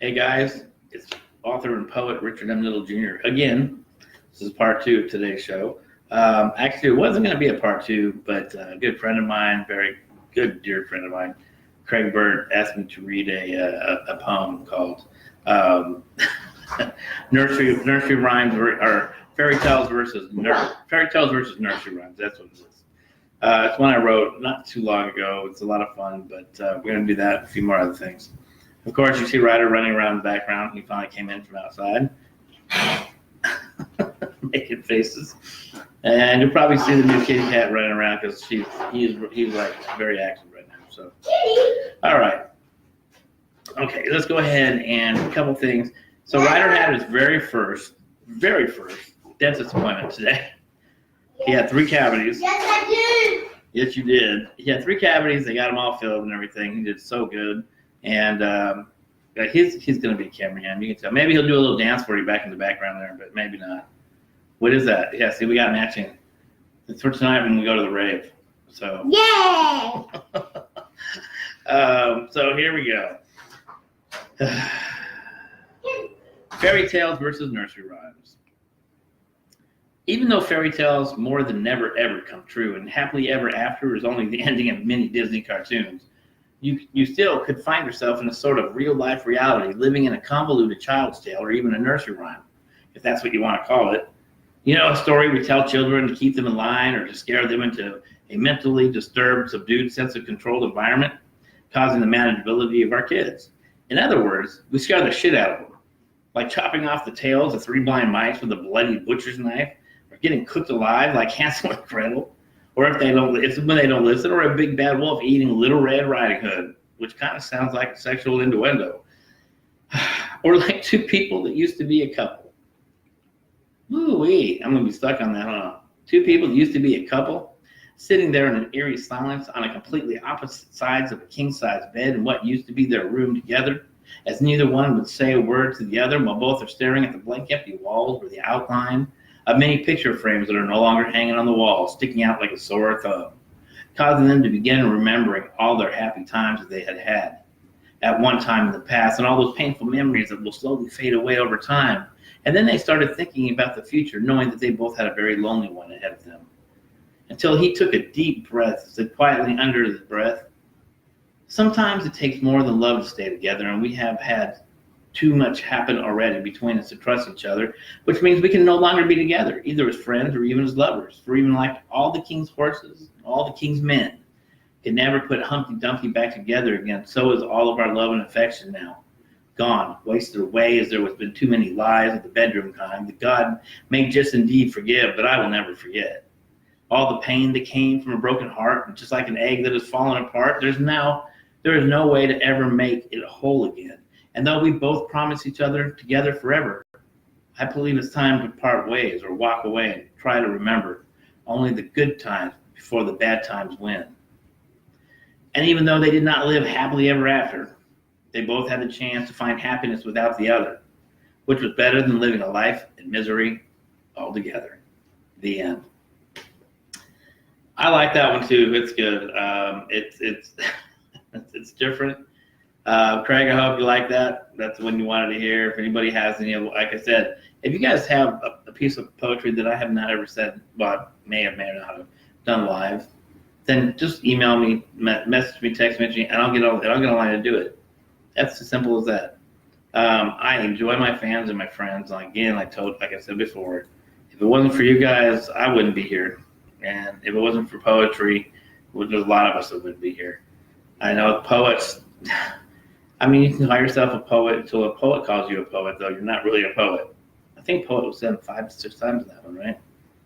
Hey guys, it's author and poet Richard M. Knittle Jr. Again, this is part two of today's show. Actually, it wasn't going to be a part two, but a good friend of mine, very good dear friend of mine, Craig Bird, asked me to read a poem called Nursery Rhymes or Fairy Tales versus Nursery Rhymes. That's what it is. It's one I wrote not too long ago. It's a lot of fun, but we're going to do that and a few more other things. Of course, you see Ryder running around in the background. He finally came in from outside, making faces. And you'll probably see the new kitty cat running around because he's like very active right now. So, all right. Okay, let's go ahead and a couple things. So Ryder had his very first dentist appointment today. He had 3 cavities. Yes, I did. Yes, you did. He had 3 cavities. They got them all filled and everything. He did so good. And he's going to be a cameraman. You can tell. Maybe he'll do a little dance for you back in the background there, but maybe not. What is that? Yeah, see, we got matching. It's for tonight when we go to the rave. So. Yay! So here we go. Fairy tales versus nursery rhymes. Even though fairy tales more than never ever come true, and happily ever after is only the ending of many Disney cartoons, you still could find yourself in a sort of real-life reality, living in a convoluted child's tale or even a nursery rhyme, if that's what you want to call it. You know, a story we tell children to keep them in line or to scare them into a mentally disturbed, subdued sense of controlled environment, causing the manageability of our kids. In other words, we scare the shit out of them, like chopping off the tails of 3 blind mice with a bloody butcher's knife, or getting cooked alive like Hansel and Gretel. Or if when they don't listen, or a big bad wolf eating Little Red Riding Hood, which kind of sounds like a sexual innuendo. Or like 2 people that used to be a couple. Ooh-wee, I'm going to be stuck on that, huh? 2 people that used to be a couple, sitting there in an eerie silence on a completely opposite sides of a king-size bed in what used to be their room together, as neither one would say a word to the other while both are staring at the blank empty walls or the outline of many picture frames that are no longer hanging on the wall, sticking out like a sore thumb, causing them to begin remembering all their happy times that they had had at one time in the past, and all those painful memories that will slowly fade away over time. And then they started thinking about the future, knowing that they both had a very lonely one ahead of them. Until he took a deep breath, said quietly under his breath, "Sometimes it takes more than love to stay together, and we have had too much happen already between us to trust each other, which means we can no longer be together, either as friends or even as lovers. For even like all the king's horses, all the king's men, can never put Humpty Dumpty back together again. So is all of our love and affection now. Gone, wasted away, as there has been too many lies of the bedroom kind that God may just indeed forgive, but I will never forget. All the pain that came from a broken heart, and just like an egg that has fallen apart, there is no way to ever make it whole again. And though we both promise each other together forever, I believe it's time to part ways or walk away and try to remember only the good times before the bad times win." And even though they did not live happily ever after, they both had the chance to find happiness without the other, which was better than living a life in misery altogether. The end. I like that one too. It's good. It's different. Craig, I hope you like that. That's the one you wanted to hear. If anybody has any, like I said, if you guys have a piece of poetry that I have not ever said, well, may or not have done live, then just email me, message me, text me, and I'll get online to do it. That's as simple as that. I enjoy my fans and my friends. Again, like I said before, if it wasn't for you guys, I wouldn't be here. And if it wasn't for poetry, there's a lot of us that wouldn't be here. I know poets. I mean, you can call yourself a poet until a poet calls you a poet, though you're not really a poet. I think poet was said 5 to 6 times in that one, right?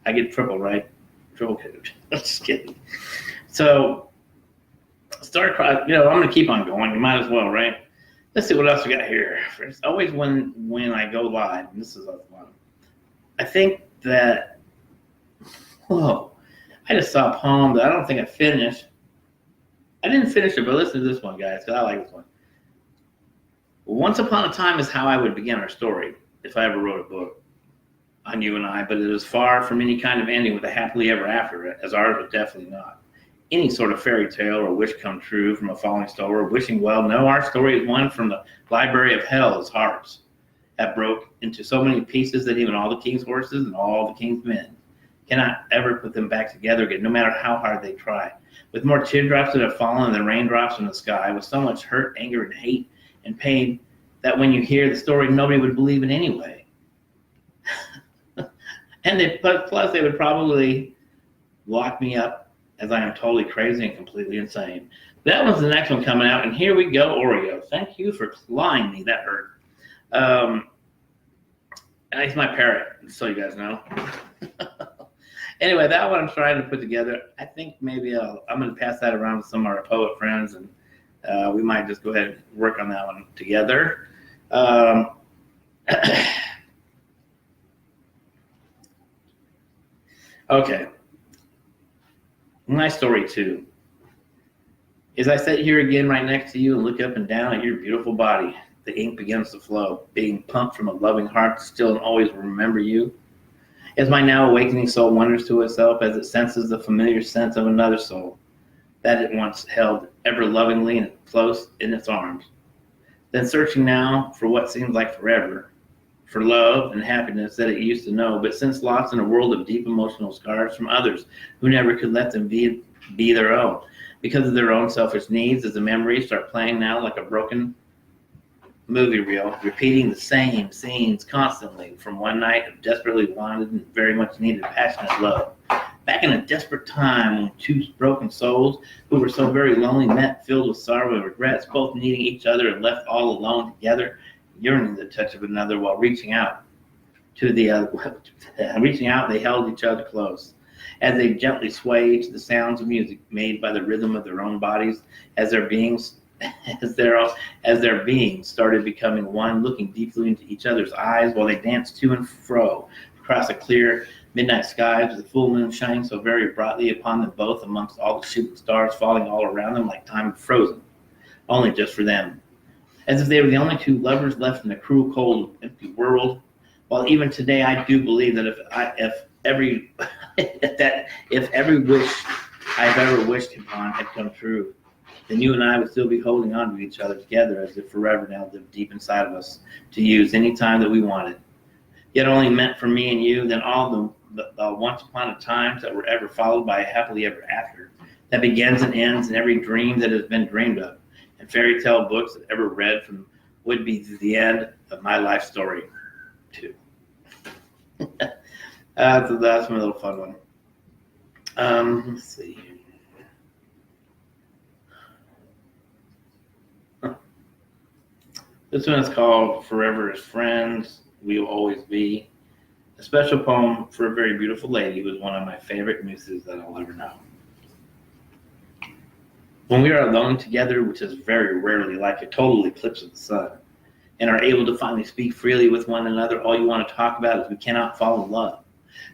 I get triple, right? Triple kidding. I'm just kidding. So, I'm going to keep on going. You might as well, right? Let's see what else we got here. It's always when I go live, and this is a lot. I think that, I just saw a poem that I don't think I finished. I didn't finish it, but listen to this one, guys, because I like this one. Once upon a time is how I would begin our story, if I ever wrote a book on you and I, but it is far from any kind of ending with a happily ever after, as ours was definitely not. any sort of fairy tale or wish come true from a falling star or wishing well. No, our story is one from the library of hell's hearts that broke into so many pieces that even all the king's horses and all the king's men cannot ever put them back together again, no matter how hard they try. With more teardrops that have fallen than raindrops from the sky, with so much hurt, anger, and hate and pain that when you hear the story, nobody would believe it anyway. And plus, they would probably lock me up as I am totally crazy and completely insane. That was the next one coming out, and here we go, Oreo. Thank you for clawing me. That hurt. He's my parrot, so you guys know. Anyway, that one I'm trying to put together. I think maybe I'm going to pass that around to some of our poet friends, and we might just go ahead and work on that one together. Okay. My story, too, is I sit here again right next to you and look up and down at your beautiful body. The ink begins to flow, being pumped from a loving heart to still and always remember you. As my now awakening soul wonders to itself as it senses the familiar sense of another soul that it once held ever lovingly and close in its arms. Then searching now for what seems like forever, for love and happiness that it used to know, but since lost in a world of deep emotional scars from others who never could let them be their own. Because of their own selfish needs, as the memories start playing now like a broken movie reel, repeating the same scenes constantly from one night of desperately wanted and very much needed passionate love. Back in a desperate time when two broken souls who were so very lonely met, filled with sorrow and regrets, both needing each other and left all alone together, yearning the touch of another while reaching out to the other. Reaching out, they held each other close as they gently swayed to the sounds of music made by the rhythm of their own bodies, as their beings started becoming one, looking deeply into each other's eyes while they danced to and fro across a clear midnight sky with the full moon shining so very brightly upon them both amongst all the shooting stars falling all around them like time frozen, only just for them. As if they were the only two lovers left in the cruel, cold, empty world. While even today I do believe that if every wish I've ever wished upon had come true, then you and I would still be holding on to each other together as if forever now lived deep inside of us to use any time that we wanted. Yet only meant for me and you, then all the once upon a times that were ever followed by a happily ever after, that begins and ends in every dream that has been dreamed of, and fairy tale books that ever read from would be the end of my life story, too. So that's my little fun one. Let's see. This one is called Forever as Friends, We Will Always Be. A special poem for a very beautiful lady who is one of my favorite muses that I'll ever know. When we are alone together, which is very rarely, like a total eclipse of the sun, and are able to finally speak freely with one another, all you want to talk about is we cannot fall in love.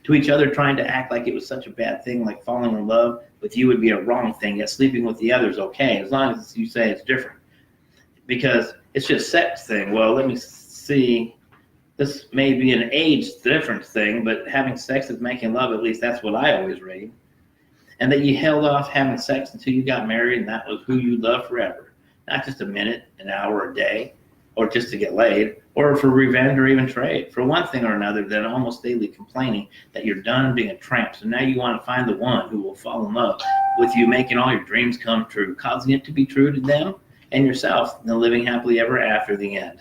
To each other, trying to act like it was such a bad thing, like falling in love with you would be a wrong thing, yet sleeping with the other is okay, as long as you say it's different. Because it's just sex thing. Well, let me see. This may be an age difference thing, but having sex is making love, at least that's what I always read. And that you held off having sex until you got married, and that was who you loved forever. Not just a minute, an hour, a day, or just to get laid, or for revenge or even trade. For one thing or another, then almost daily complaining that you're done being a tramp. So now you want to find the one who will fall in love with you, making all your dreams come true, causing it to be true to them and yourself, and then living happily ever after the end.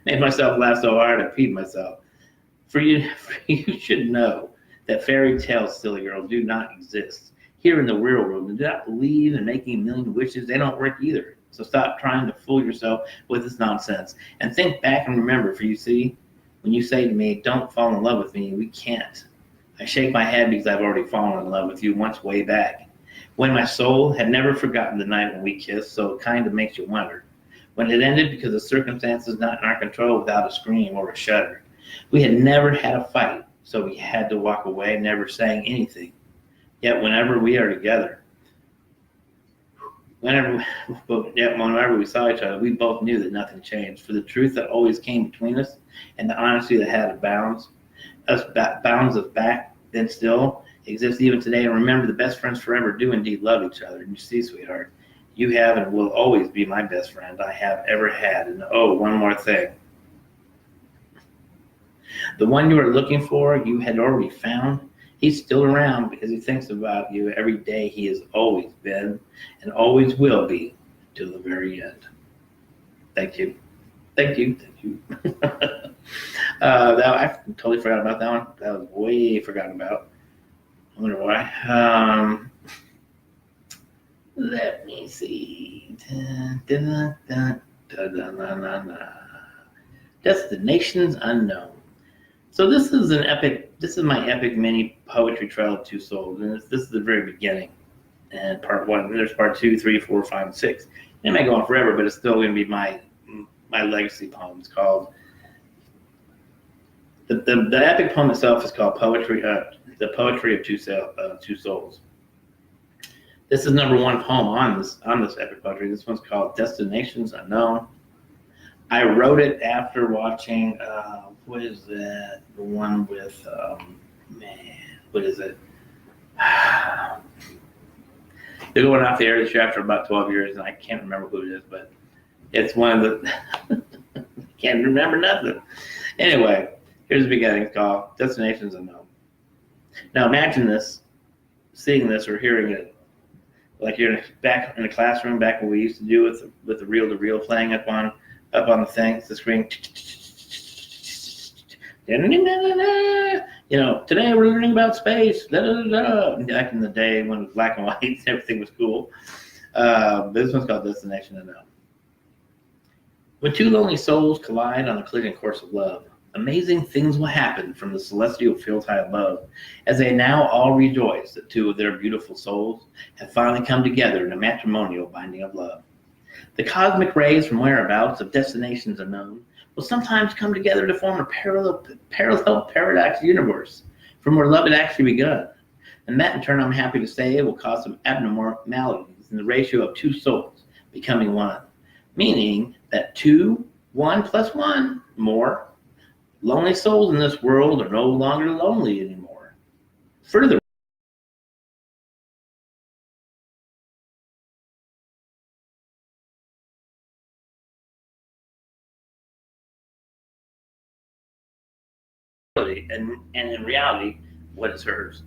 Made myself laugh so hard I peed myself. For you should know that fairy tales, silly girl, do not exist here in the real world. Do not believe in making a million wishes. They don't work either. So stop trying to fool yourself with this nonsense. And think back and remember, for you see, when you say to me, don't fall in love with me, we can't. I shake my head because I've already fallen in love with you once way back, when my soul had never forgotten the night when we kissed, so it kind of makes you wonder. When it ended because of circumstances not in our control, without a scream or a shudder. We had never had a fight, so we had to walk away, never saying anything. Yet whenever we are together, whenever we saw each other, we both knew that nothing changed. For the truth that always came between us and the honesty that had bounds us back then still, exist even today. And remember, the best friends forever do indeed love each other. And you see, sweetheart, you have and will always be my best friend I have ever had. And oh, one more thing. The one you were looking for, you had already found. He's still around because he thinks about you every day. He has always been and always will be till the very end. Thank you. Thank you. Thank you. I totally forgot about that one. That was way forgotten about. I wonder why. Let me see. Destinations Unknown. So this is an epic. This is my epic mini poetry trail of two souls, and this is the very beginning. And part one. There's part 2, 3, 4, 5, and 6. It might go on forever, but it's still going to be my legacy poem. It's called the epic poem itself is called Poetry. The Poetry of Two Souls. This is number one poem on this epic poetry. This one's called Destinations Unknown. I wrote it after watching, what is that? The one with, what is it? They're going off the air this year after about 12 years, and I can't remember who it is, but it's one of the, can't remember nothing. Anyway, here's the beginning. It's called Destinations Unknown. Now imagine this, seeing this or hearing it, like you're back in the classroom, back when we used to do with the reel-to-reel playing up on the thing, the screen. You know, today we're learning about space. Back in the day when it was black and white, everything was cool. This one's called Destination Unknown. When two lonely souls collide on a collision course of love, amazing things will happen from the celestial fields high above, as they now all rejoice that two of their beautiful souls have finally come together in a matrimonial binding of love. The cosmic rays from whereabouts of destinations unknown will sometimes come together to form a parallel paradox universe from where love had actually begun. And that, in turn, I'm happy to say, will cause some abnormalities in the ratio of two souls becoming one, meaning that 2, 1 plus 1 more lonely souls in this world are no longer lonely anymore. Further, and in reality, what is hers.